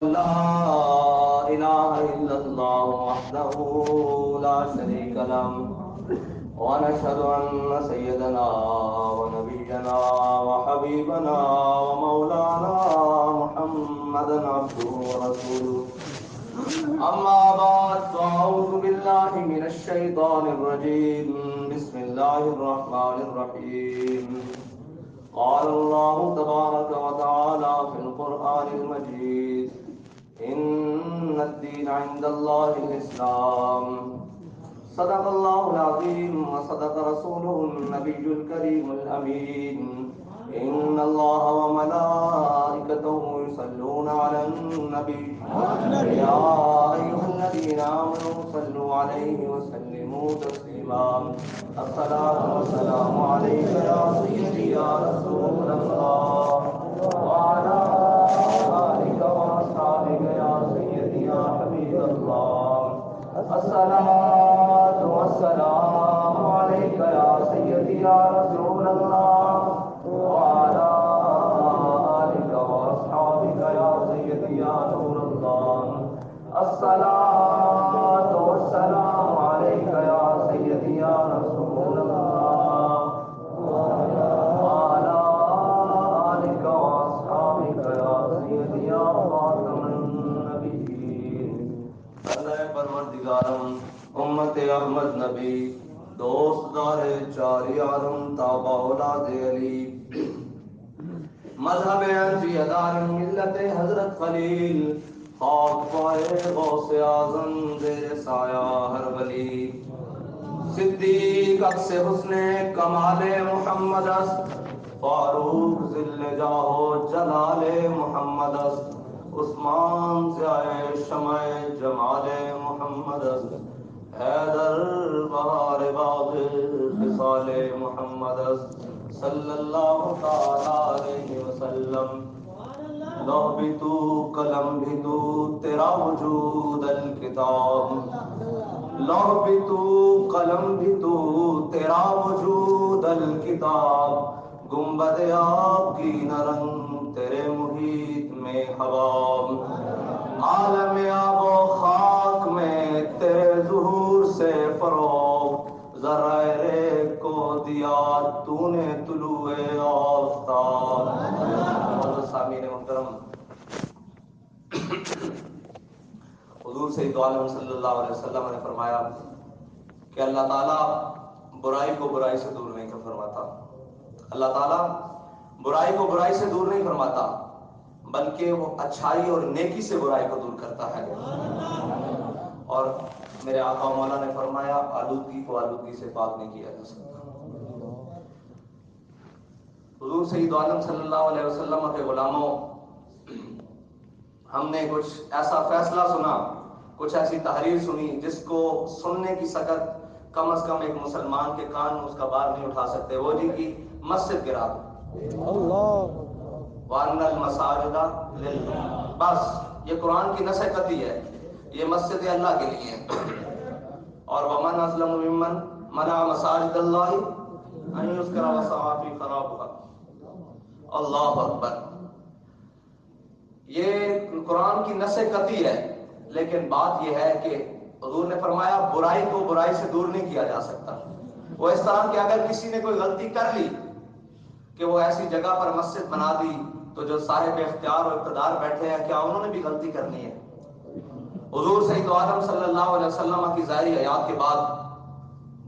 لا إله إلا الله وحده لا شريك له ونشهد أن سيدنا ونبينا وحبيبنا ومولانا محمدا عبده ورسوله أما بعد فأعوذ بالله من الشيطان الرجيم بسم الله الرحمن الرحيم قال الله تبارك وتعالى في القرآن المجيد إن الدين عند الله الإسلام صدق الله العظيم وصدق رسوله النبي الكريم الأمين إن الله وملائكته يصلون على النبي يا أيها الذين آمنوا صلوا عليه وسلموا تسليما الصلاة والسلام عليك يا سيدي يا رسول الله وعلى آلك وأصحابك يا سيدي يا حبيب الله الصلاة والسلام عليك يا سيدي يا رسول الله وعلى آلك وأصحابك يا سيدي يا نور الله الصلاة والسلام عليك يا سيدي يا رسول الله وعلى آلك وأصحابك يا سيدي يا خاتم النبيين اللہ پروردگارم امت احمد نبی دوست دار چار یارم تابع اولاد علی مذہب انفی ادار ملت حضرت خلیل خاک پائے غوث اعظم زیر سایہ ہر ولی صدیق اکس حسن کمال محمد است فاروق ذل جاہ جلال محمد است عثمان ضیاء شمع جمال محمد است حیدر بہار باغ خصال محمد است صلی اللہ تعالی علیہ وسلم لوح بھی تو قلم بھی تو تیرا وجود الکتاب لوح بھی تو قلم بھی تو تیرا وجود الکتاب گنبد آپ کی نرنگ تیرے محیط میں ہوا عالم آب و خاک میں تیرے ظہور سے فروغ ذرائع کو دیا تو نے طلوع آفتاب سامعین محترم حضور سید عالم صلی اللہ علیہ وسلم نے فرمایا کہ اللہ تعالیٰ برائی کو برائی سے دور نہیں فرماتا اللہ تعالیٰ برائی کو برائی سے دور نہیں فرماتا بلکہ وہ اچھائی اور نیکی سے برائی کو دور کرتا ہے اور میرے آقا مولا نے فرمایا آلودگی کو آلودگی سے پاک نہیں کیا جا سکتا حضور سید عالم صلی اللہ علیہ وسلم کے غلاموں ہم نے کچھ ایسا فیصلہ سنا کچھ ایسی تحریر سنی جس کو سننے کی سکت کم از کم ایک مسلمان کے کان اس کا بار نہیں اٹھا سکتے وہ جی کی مسجد گرا دو وَأَنَّ الْمَسَاجِدَ لِلَّهِ بس یہ قرآن کی نص قطعی ہے یہ مسجد اللہ کے لیے ہے اور وَمَنْ أَظْلَمُ مِمَّنْ مَنَعَ مَسَاجِدَ اللَّهِ أَنْ يُذْكَرَ وَسَعَى فِي خَرَابِهَا اللہ اکبر یہ قرآن کی نص قطعی ہے لیکن بات یہ ہے کہ حضور نے فرمایا برائی کو برائی سے دور نہیں کیا جا سکتا وہ اس طرح کہ اگر کسی نے کوئی غلطی کر لی کہ وہ ایسی جگہ پر مسجد بنا دی تو جو صاحب اختیار و اقتدار بیٹھے ہیں کیا انہوں نے بھی غلطی کرنی ہے حضور سید عالم صلی اللہ علیہ وسلم کی ظاہری حیات کے بعد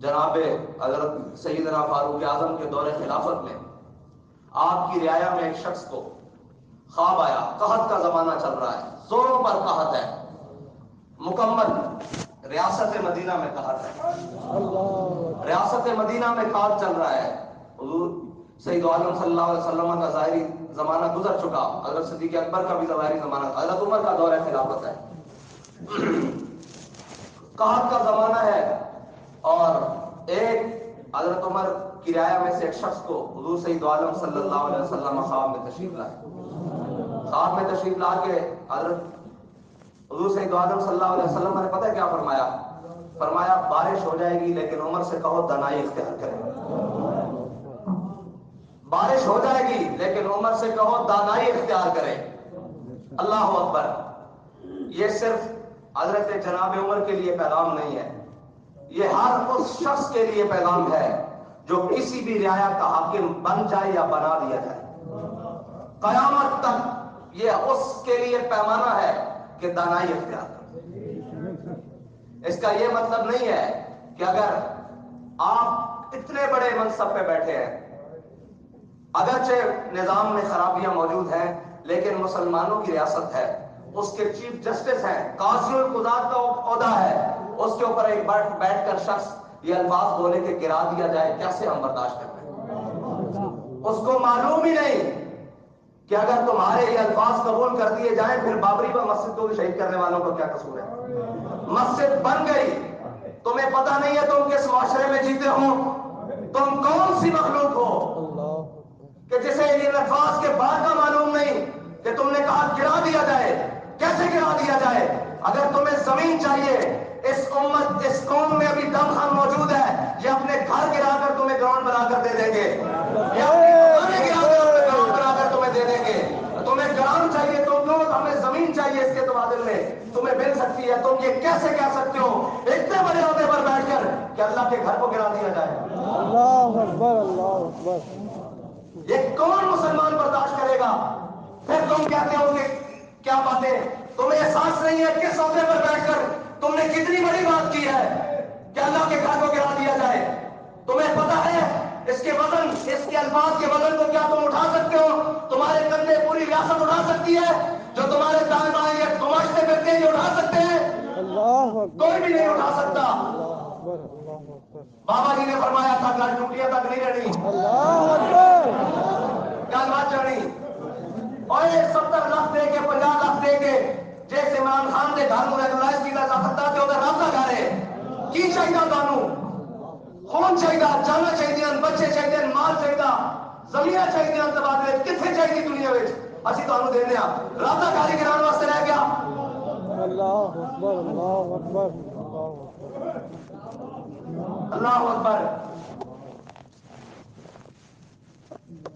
جناب حضرت سیدنا فاروق اعظم کے دور خلافت میں آپ کی رعایا میں ایک شخص کو خواب آیا قحط کا زمانہ چل رہا ہے زوروں پر قحط ہے مکمل ریاست مدینہ میں قحط ہے ریاست مدینہ میں قحط چل رہا ہے حضور سید عالم صلی اللہ علیہ وسلم کا ظاہری زمانہ گزر چکا حضرت صدیق اکبر کا بھی ظاہری زمانہ حضرت عمر کا دور خلافت ہے قحط کا زمانہ ہے اور ایک حضرت عمر کی رعایا میں سے ایک شخص کو حضور سید عالم صلی اللہ علیہ وسلم خواب میں تشریف لائے خواب میں تشریف لا کے حضرت حضور سید عالم صلی اللہ علیہ وسلم نے پتہ کیا فرمایا بارش ہو جائے گی لیکن عمر سے کہو دنائی اختیار کرے بارش ہو جائے گی لیکن عمر سے کہو دانائی اختیار کرے. اللہ اکبر. یہ صرف حضرت جناب عمر کے لیے پیغام نہیں ہے، یہ ہر اس شخص کے لیے پیغام ہے جو کسی بھی رعایا کا حاکم بن جائے یا بنا دیا جائے۔ قیامت تک یہ اس کے لیے پیمانہ ہے کہ دانائی اختیار کرے۔ اس کا یہ مطلب نہیں ہے کہ اگر آپ اتنے بڑے منصب پہ بیٹھے ہیں، اگرچہ نظام میں خرابیاں موجود ہیں لیکن مسلمانوں کی ریاست ہے، اس کے چیف جسٹس ہیں، قاضی القضات کا عہدہ ہے، اس کے اوپر ایک بیٹھ کر شخص یہ الفاظ بولے کہ گرا دیا جائے، کیسے ہم برداشت کریں؟ اس کو معلوم ہی نہیں کہ اگر تمہارے یہ الفاظ قبول کر دیے جائیں پھر بابری پر مسجد کو بھی شہید کرنے والوں کا کیا قصور ہے؟ مسجد بن گئی، تمہیں پتہ نہیں ہے تم کس معاشرے میں جیتے ہو، تم کون سی مخلوق ہو کہ جسے یہ الفاظ کے بعد کا معلوم نہیں کہ تم نے کہا گرا دیا جائے، کیسے گرا دیا جائے؟ اگر تمہیں زمین چاہیے، اس امت اس قوم میں ابھی دم خم موجود ہے، یہ اپنے گھر گرا کر تمہیں گراؤنڈ بنا کر دے دیں گے، یہ اپنے گرا کر گراؤنڈ بنا کر تمہیں دے دیں گے۔ تمہیں گراؤنڈ چاہیے تو لو، ہمیں زمین چاہیے اس کے تبادل میں تمہیں مل سکتی ہے، تم یہ کیسے کہہ سکتے ہو اتنے بڑے عہدے پر بیٹھ کر کہ اللہ کے گھر کو گرا دیا جائے؟ اللہ اکبر، اللہ اکبر۔ یہ کون مسلمان برداشت کرے گا؟ پھر تم کہتے ہو کہ کیا باتیں، تمہیں احساس نہیں ہے کس عہدے پر بیٹھ کر تم نے کتنی بڑی بات کی ہے کہ اللہ کے گھر کو گرا دیا جائے؟ تمہیں پتا ہے اس کے وزن، اس کے الفاظ کے وزن کو کیا تم اٹھا سکتے ہو؟ تمہارے کندھے پوری ریاست اٹھا سکتی ہے؟ جو تمہارے دائیں بائیں یہ گماشتے پھرتے ہیں یہ اٹھا سکتے ہیں؟ اللہ اکبر، کوئی بھی نہیں اٹھا سکتا۔ اللہ اکبر، اللہ اکبر۔ بابا جی نے فرمایا تھا گھر ٹوٹیاں تک نہیں رہنی، اللہ اکبر۔ گل بات چڑھنی، اور 70 لاکھ دے کے 50 لاکھ دے کے جیسے عمران خان کے گھر کو ریگولائز کیا جا سکتا ہے ادھر رابطہ گھر ہے کی چاہیے، تانوں خون چاہیے، جانا چاہیے، بچے چاہیے، مال چاہیے، زمیناں چاہیے، تبادلے کتنے چاہیے دنیا میں؟ اسی تانوں دینے ہاں، رابطہ گھر گراؤن واسطے رہ گیا۔ اللہ اکبر، اللہ اکبر، اللہ اکبر۔ اللہ اکبر۔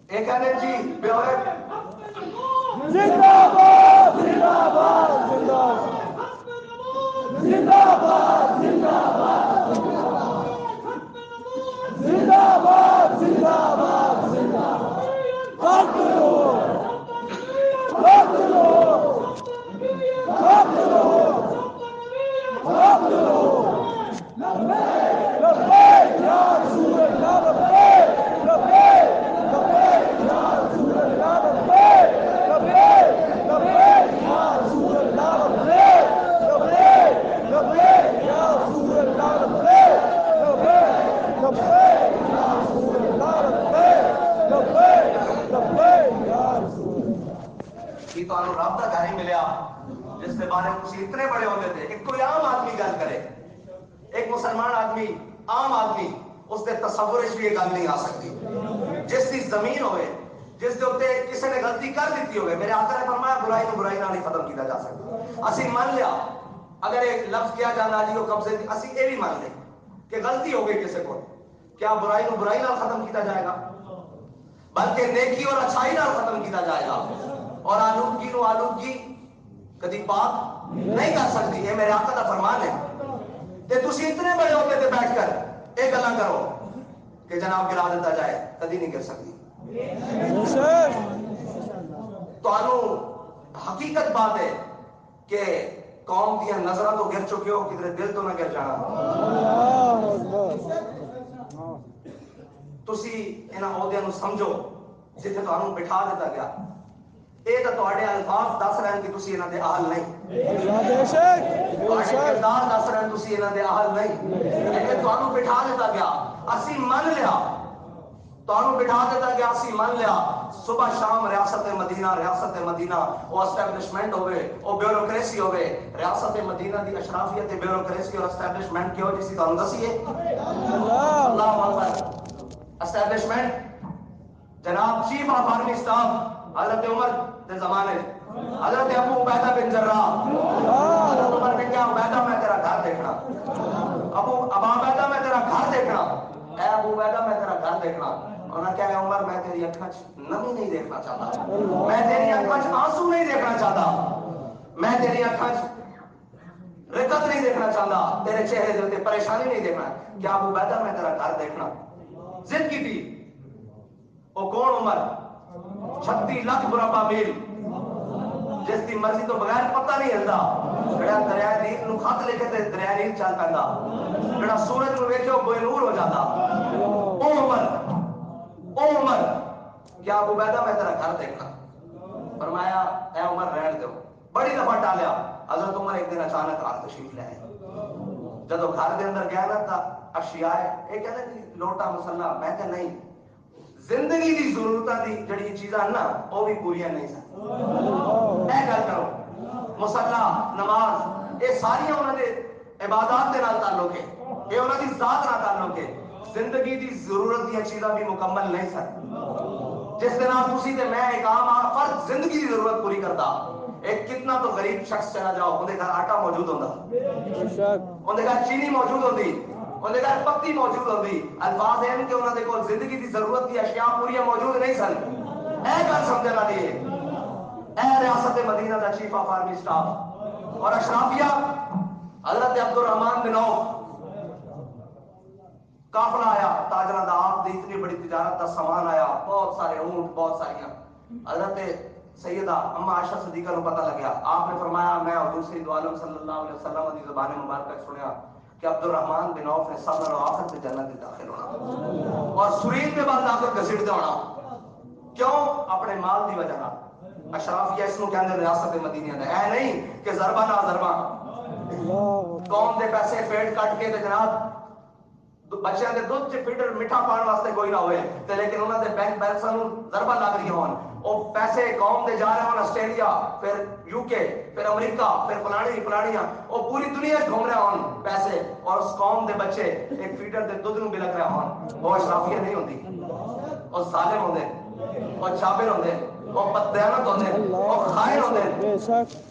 ایک ہے جی بیورے زندہ باد، زندہ باد، زندہ باد، زندہ باد، زندہ باد، زندہ باد، زندہ باد، زندہ باد۔ قتلو، قتلو، قتلو، قتلو۔ لبیک یا رسول اللہ، لبیک، لبیک، لبیک یا رسول اللہ، لبیک، لبیک، لبیک یا رسول اللہ، لبیک، لبیک، لبیک یا رسول اللہ، لبیک، لبیک، لبیک یا رسول اللہ، لبیک، لبیک، لبیک یا رسول اللہ۔ یہ تو آنو رابطہ گھر ہی ملیا جس کے بارے کچھ اتنے بڑے ہوتے تھے کہ کوئی عام آدمی گل کرے، ایک مسلمان آدمی، عام آدمی، اس کے تصور بھی یہ گل نہیں آ سکتی۔ جس کی زمین ہوئے، جس کے اتنے کسی نے غلطی کر دیتی ہوئے، میرے آقا نے فرمایا برائی کو برائی نہ نہیں ختم کیا جا سکتا۔ اسی مان لیا اگر ایک لفظ کیا جانا جی وہ قبضے دی، اسی یہ بھی مان لیں کہ غلطی ہو گئی کسی کو، کیا برائی کو برائی نہ ختم کیا جائے گا؟ بلکہ نیکی اور اچھائی نہ ختم کیا جائے گا، اور آلودگی نو آلودگی کدی پاک نہیں کر سکتی۔ یہ میرے آقا کا فرمان ہے کہ تسی اتنے بڑے ہوتے تھے بیٹھ کر ایک گلا کرو کہ جناب گرا دیتا جائے، کدی نہیں کر سکتی۔ تو حقیقت بات ہے کہ قوم کی نظرہ تو گر چکے ہو، کدھر دل تو نہ گر جانا۔ تسی انہاں عہدیاں نو سمجھو جتھے تانوں بٹھا دیتا گیا، اے تو تواڈے الفاظ دس رہے ہیں کہ تسی انہاں دے اہل نہیں، تواڈے کردار دس رہے ہیں تسی انہاں دے اہل نہیں، لیکن تانوں بٹھا دیتا گیا، اسی من لیا، تانوں بٹھا دیتا گیا، اسی من لیا۔ صبح شام ریاست مدینہ وہ اسٹیبلشمنٹ ہوئے، وہ بیوروکریسی ہوئے، ریاست مدینہ دی اشرافیت بیوروکریسی اور اسٹیبلشمنٹ کیوں جس کی تانوں دسی ہے؟ اللہ اکبر۔ اسٹیبلشمنٹ جناب چیف آف آرمی اسٹاف حضرت عمر کے زمانے، حضرت ابو عبیدہ بن جراح، حضرت عمر نے کیا عبیدہ میں تیرا گھر دیکھنا، ابو عبیدہ میں تیرا گھر دیکھنا، اے ابو عبیدہ میں تیرا گھر دیکھنا۔ انہوں نے کہا عمر میں تیری اکھاں نمی نہیں دیکھنا چاہتا، میں تیری اکھاں آنسو نہیں دیکھنا چاہتا، میں تیری اکھاں رکت نہیں دیکھنا چاہتا, تیرے چہرے دے تے پریشانی نہیں دیکھنا. کیا ابو عبیدہ میں تیرا گھر دیکھنا. ضد کی تھی. وہ کون عمر 36 لاکھ مربع میل جس کی مرضی تو بغیر پتہ نہیں ہلدا, جڑا دریا نیل نو خط لکھے تے دریا نیل چل پیندا, جڑا سورج نو ویکھے بے نور ہو جاتا. او عمر کیا ابو عبیدہ میں تیرا گھر دیکھنا. فرمایا اے عمر رہن دو. بڑی دفعہ ٹالیا. حضرت عمر ایک دن اچانک آ تشریف لے آئے. جدو گھر دے اندر گیا نا تا اشیاء یہ کہنا جی لوٹا مسلا, میں کہ نہیں, زندگی دی ضرورتاں دی جڑی چیزاں نا وہ بھی پوریاں نہیں سن. اے گل کرو مسلا نماز یہ ساری انہاں دے عبادات دے نال تعلق ہے, یہ انہاں دی ذات نال تعلق ہے. زندگی دی ضرورت دی چیزاں بھی مکمل نہیں سن. جس دن آپ تسی تے میں ایک عام فرد زندگی دی ضرورت پوری کرتا. ایک کتنا تو غریب شخص چلا جاؤ اندے گھر آٹا موجود ہوتا, اندے گھر چینی موجود ہوتی, اندے گھر پتی موجود ہوتی. الفاظ ہیں کہ انہوں نے کو زندگی دی ضرورت کی اشیاء پوری موجود نہیں سن. اے گل سمجھنا دیے اے ریاست مدینہ دا چیف آف آرمی سٹاف اور اشرافیہ حضرت عبد الرحمن بن عوف قافلہ آیا تاجرہ دا, آپ دی اتنی بڑی تجارت دا سامان آیا, بہت سارے اونٹ, بہت ساریاں. حضرت سیدہ اما عائشہ صدیقہ کو پتہ لگیا. آپ نے فرمایا میں حضور سید عالم صلی اللہ علیہ وسلم کی زبان مبارکہ سنیا کہ عبد الرحمن بن عوف نے سب نالوں آخر تے جنت میں داخل ہونا اور سرین میں بعد آخر گھسیٹ دے ہونا. کیوں؟ اپنے مال دی وجہ نال. اشرافیہ اس کو کہندے ریاست مدینہ دا. اے نہیں کہ ضربہ نہ ضربہ قوم دے پیسے پیٹ کٹ کے تے جناب بچیاں دے دودھ چ فیڈر میٹھا پان واسطے کوئی نہ ہوئے تے لیکن انہاں دے بینک بیلنساں نوں ضربہ لگ رہی ہون. او پیسے قوم دے جا رہے ہون آسٹریلیا, پھر یو کے, پھر امریکہ, پھر فلانیاں او پوری دنیا گھوم رہے ہون پیسے, اور اس قوم دے بچے ایک فیڈر دے دودھ نوں بلک رہے ہون. وہ اشرافیہ نہیں ہوندی, او ظالم ہوندے, او جابر ہوندے, او بددیانت ہوندے, او خائن ہوندے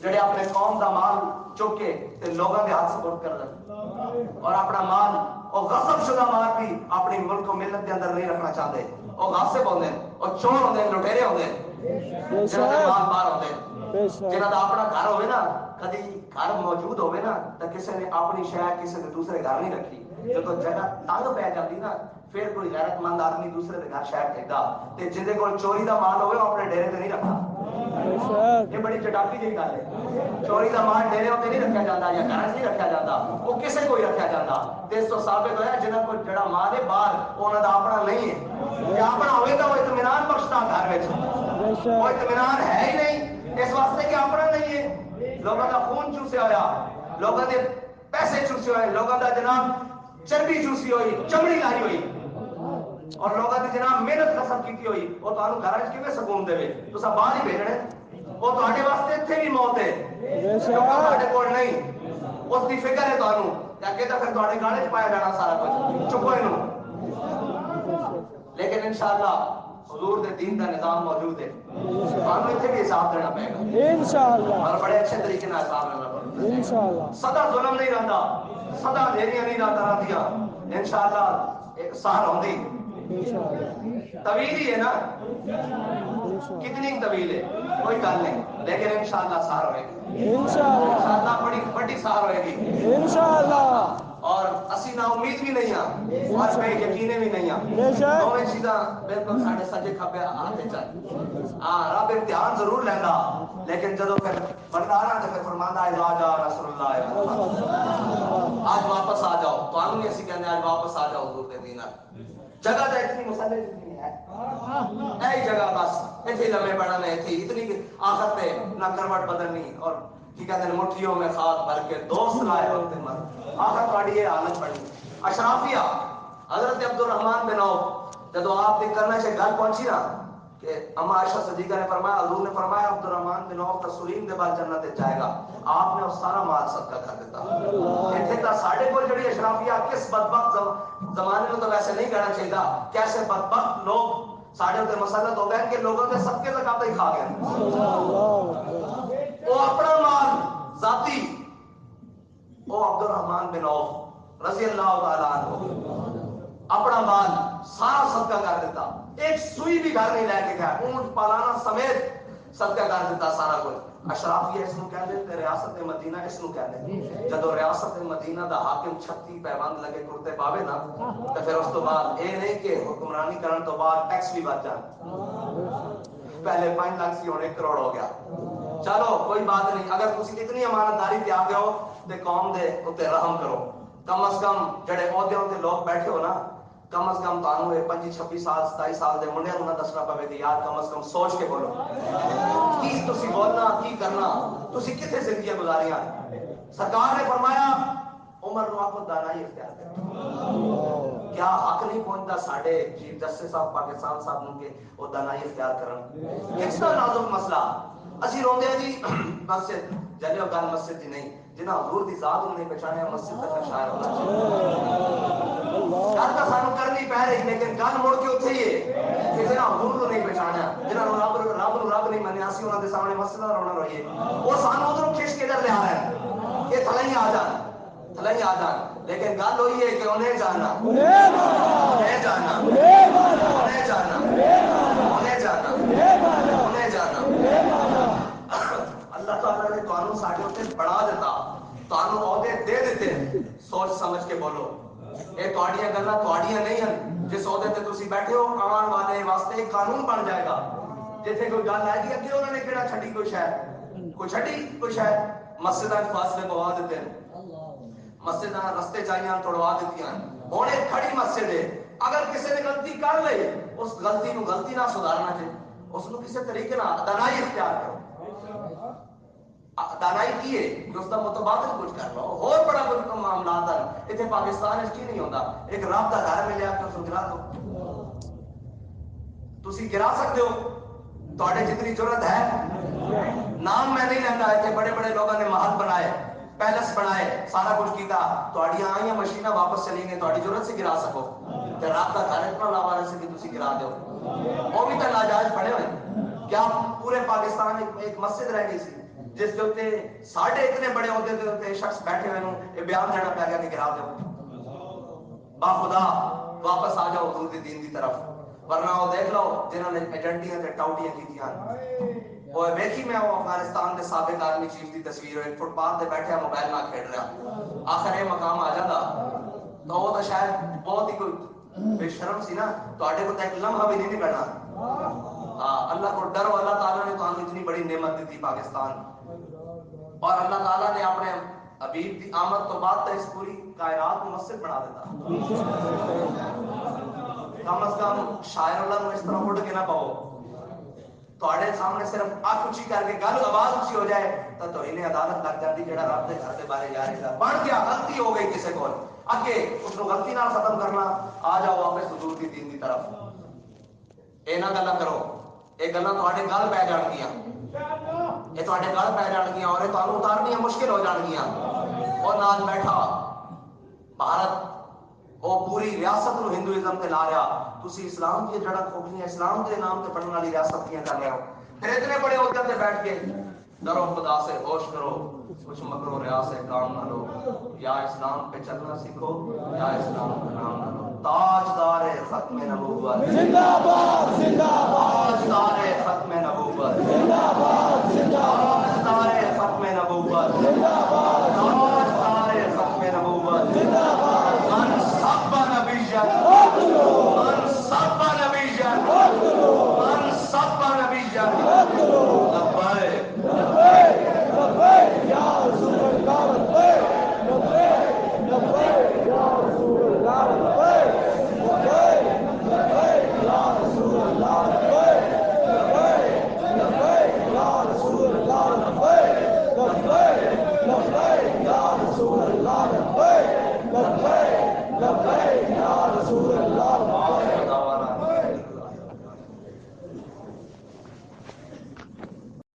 جڑے اپنے قوم دا مال چک کے تے لوگاں دے ہاتھ سپرد کر دے اور اپنا مال اور غصب شدہ مال بھی اپنی ملک و ملت کے اندر نہیں رکھنا چاہتے. وہ غاصب ہوندے, وہ چور ہوندے, لٹیرے ہوندے, جنہاں دے مال بار ہوندے, جنہاں دا اپنا گھر ہوئے نا, کدی گھر موجود ہوئے نا تو کسی نے اپنی شاید کسی نے دوسرے گھر نہیں رکھی. جب جگہ تنگ پہ جاتی نا پھر کوئی غیرت مند آدمی دوسرے دے گھر شاید بھیجدا تے جہدے کول چوری دا مال ہوئے وہ اپنے ڈیرے تے نہیں رکھتا. یہ بڑی چٹاکی جی گل ہے. چوری دا مال ڈیرے تے نہیں رکھا جاتا یا گھر نہیں رکھا جاتا, وہ کسے کوئی رکھا جاتا. تے اس تو ثابت ہویا جنہاں کو جڑا مال ہے باہر وہ انہاں دا اپنا نہیں ہے. کہ اپنا ہوئے تو وہ اطمینان بخشتا گھر وچ, وہ اطمینان ہے ہی نہیں اس واسطے کہ اپنا نہیں ہے. لوگوں دا خون چوسیا ہویا, لوگوں دے پیسے چوسے ہوئے, لوگوں دا جناب چربی چوسی ہوئی, چمڑی لائی ہوئی, اور لوگوں دی جناب محنت قسم کیتی ہوئی. وہ تانوں گھر وچ کیویں سکون دے تساں باہر ہی بھیجنے, وہ تہاڈے واسطے اتھے بھی موت ہے جو تہاڈے کول نہیں. اس دی فکر ہے تانوں کہ اگے تو پھر تہاڈے گاڑے 'چ پایا جانا سارا کچھ, چکو اینوں. لیکن انشاءاللہ حضور دے دین دا نظام موجود ہے, تانوں اتھے بھی حساب دینا پائے گا انشاءاللہ, اور بڑے اچھے طریقے نال حساب دینا پڑے گا انشاءاللہ. سدا ظلم نہیں رہندا, سدا دیریاں نہیں رہندیاں انشاءاللہ. ایک سال ہوندی طویل ہی ہے نا, کتنی طویل ہے کوئی گل نہیں, لیکن انشاءاللہ سار ہوئے گی انشاءاللہ, بڑی بڑی سار ہوئے گی انشاءاللہ. اور اسی نا امید بھی نہیں ہاں اور بے یقینے بھی نہیں ہاں. دونوں چیزاں بالکل ساڈے سجے کھبے ہاتھ چ. ہاں رب امتحان ضرور لیندا, لیکن جدو پھر بندہ آ رہا تو پھر فرماندا ہے جا رسول اللہ آج واپس آ جاؤ. تو ہم نہیں اسی کہنے آج واپس آ جاؤ حضور دے دین. جگہ تو اتنی مسلے نہیں ہے, اے جگہ بس اتنی لمے پڑھنے اتنی اتنی آخر پہ نہ کروٹ بدلنی, اور کی کہتے ہیں مٹھیوں میں خاک بھر کے دوست لائے وقت مر. آخر تھوڑی یہ حالت پڑی. اشرافیہ حضرت عبد الرحمن بن عوف جدو آپ نے کرنا سے گل پہنچی نا کہ اما عائشہ صدیقہ نے فرمایا, حضور نے فرمایا عبد الرحمن بن عوف تسلیم کے بعد جنت جائے گا. آپ نے وہ سارا مال صدقہ کر دیتا. اتنے تک ساڈے کول جڑی اشرافیہ کس بدبخت زمانے میں تو ویسے نہیں کہنا چاہیے, کیسے بدبخت لوگ ساڈے تے مسلط ہو گئے کہ لوگوں کے صدقے زکات ہی کھا گئے. وہ اپنا مال ذاتی, وہ عبد الرحمن بن عوف رضی اللہ تعالیٰ عنہ اپنا مال سارا صدقہ کر دیتا. ایک سوئی بھی گھر نہیں لے کے گیا, اونٹ پالانا سمیت صدقہ کر دیتا سارا کچھ. اشرافیہ اس نو کہندے تے ریاست مدینہ اس نو کہندے. جدو ریاست مدینہ دا حاکم 36 پیبند لگے کرتے پاوے نا تے پھر اس تو بعد اے نہیں کہ حکمرانی کرن تو بعد ٹیکس بھی بچ جان. پہلے 5 لاکھ سی ہن 1 کروڑ ہو گیا. چلو کوئی بات نہیں, اگر تسی اتنی امانتداری تے آ گئے ہو تے قوم دے اوتے رحم کرو. کم از کم جڑے عہدیاں تے لوگ بیٹھے ہو نا, کم از کم تانوں 25 26 سال 27 سال دے منڈیاں نوں نہ دسنا پوے کہ یار کم از کم سوچ کے بولو کی تسی بولنا کی کرنا, تسی کتنے زندگیاں گزاریاں. سرکار نے فرمایا عمر نو آپ دانائی اختیار کرو. کیا حق نہیں پہنچتا ساڈے چیف جسٹس صاحب پاکستان صاحب نوں کہ وہ دانائی اختیار کرن. کس طرح نازک مسئلہ اسی روندے جی مسجد جلیو گل مسجد دی نہیں, جنہاں حضور دی ذات نوں نہیں پہچانیا مسجد تک شاعر ہونا چاہیے. گل تو سانو کرنی پہ رہی لیکن گل مڑ کے اتنے ہی ہے کہ جنہاں حضور کو نہیں پہچانیا, جنہاں رب نہیں منیا سی انہاں دے سامنے مسجد نہ رونا روئیے. وہ سانو ادھر کھچ کے ادھر لے آ رہے ہیں کہ تھلے ہی آ جان, تھلے ہی آ جان. لیکن گل ہوئی ہے کہ انہیں جانا انہیں جانا انہیں جانا انہیں جانا انہیں جانا. اللہ تعالیٰ نے تانوں ساڈے اوتے بڑھا دیتا, تانوں عہدے دے دیتے. سوچ سمجھ کے بولو. یہ تہاڈیاں گلاں تہاڈیاں نہیں ہیں. جس عہدے تے تسی بیٹھے ہو آن والے واسطے ایک قانون بن جائے گا. جتھے کوئی گل آئے گی اگے انہوں نے کہڑا چھڈی کوئی شے, کوئی چھڈی کوئی شے. مسجداں فاصلے پوا دیتے ہیں, مسجداں رستے چاہیے توڑوا دیتی ہیں. ہن ایک کھڑی مسجد ہے, اگر کسی نے غلطی کر لئی اس غلطی نو غلطی نہ سدھارنا چاہیے, اس نو کسی طریقے نال دانائی اختیار کرو. دانائی کی ہے کہ اس کا متبادل کچھ کر لو. اور بڑا کچھ معاملات ہیں اتنے پاکستان کی نہیں ہوتا. ایک رب کا گھر ملیا کہ اس کو گرا دو. تسی گرا سکتے ہو تہاڈے جتنی ضرورت ہے. نام میں نہیں لینا, اتنے بڑے بڑے لوگوں نے محل بنائے, پیلس بنائے, سارا کچھ کیتا. تہاڈیاں آئیاں مشیناں واپس چلی گئیں, تہاڈی ضرورت سے گرا سکو. تے رب کا گھر اتنا لاوارث ہے کہ تسی گرا دو. وہ بھی تو ناجائز بنے ہوئے. کیا پورے پاکستان ایک مسجد رہ گئی سی جس کے اتنے ساڑھے اتنے بڑے عہدے کے اتنے شخص بیٹھے ہوئے ہوں, یہ بیان دینا پہ گیا کہ گرا دو. با خدا واپس آ جاؤ حضور دی دین دی طرف, ورنہ وہ دیکھ لو جنہوں نے ایجنٹیاں تے ٹاؤٹیاں کیتیاں. وہ ویکھی میں وہ افغانستان کے سابق آرمی چیف دی تصویر, ایک فٹ پاتھ تے بیٹھا موبائل نہ کھیل رہا. آخر یہ مقام آ جاتا تو وہ تو شاید بہت ہی کوئی بے شرم سی نا, تہاڈے کو ایک لمحہ بھی نہیں نکلنا. اللہ کو ڈرو. اللہ تعالیٰ نے تمہیں اتنی بڑی نعمت دی پاکستان, اور اللہ تعالیٰ نے اپنے حبیب کی آمد تو بعد تک اس پوری کائنات کو مسجد بنا دیتا. کم از کم شاعر اللہ کو اس طرح اٹھ کے نہ پاؤ. تہاڈے سامنے صرف آنکھ اونچی کر کے گل آواز اونچی ہو جائے تو انہیں عدالت لگ جاتی. جڑا رب دے گھر دے بارے جائے گا بن گیا, غلطی ہو گئی کسی کو اگے اس کو غلطی نہ ختم کرنا. آ جاؤ واپس حضور دی دین دی طرف. اے نہ گلا کرو, یہ گلاں تہاڈے گل پی جان گیاں, یہ تہاڈے گل پی جان گیاں اور یہ تانوں اتارنیاں مشکل ہو جان گیاں. اور نال بیٹھا بھارت وہ پوری ریاست نو ہندوازم تے لا رہا, تسی اسلام کی جڑا کھوکھلیاں اسلام کے نام تے بننے والی ریاست کیاں کر رہے ہو. پھر اتنے بڑے عہدے تے بیٹھ کے ڈرو خدا سے, ہوش کرو, کچھ مکرو ریا سے کام نہ لو. یا اسلام پہ چلنا سیکھو یا اسلام کا نام نہ لو. تاجدار ختم نبوت زندہ باد زندہ باد, تاجدار ختم نبوت زندہ باد زندہ باد, تاجدار ختم نبوت زندہ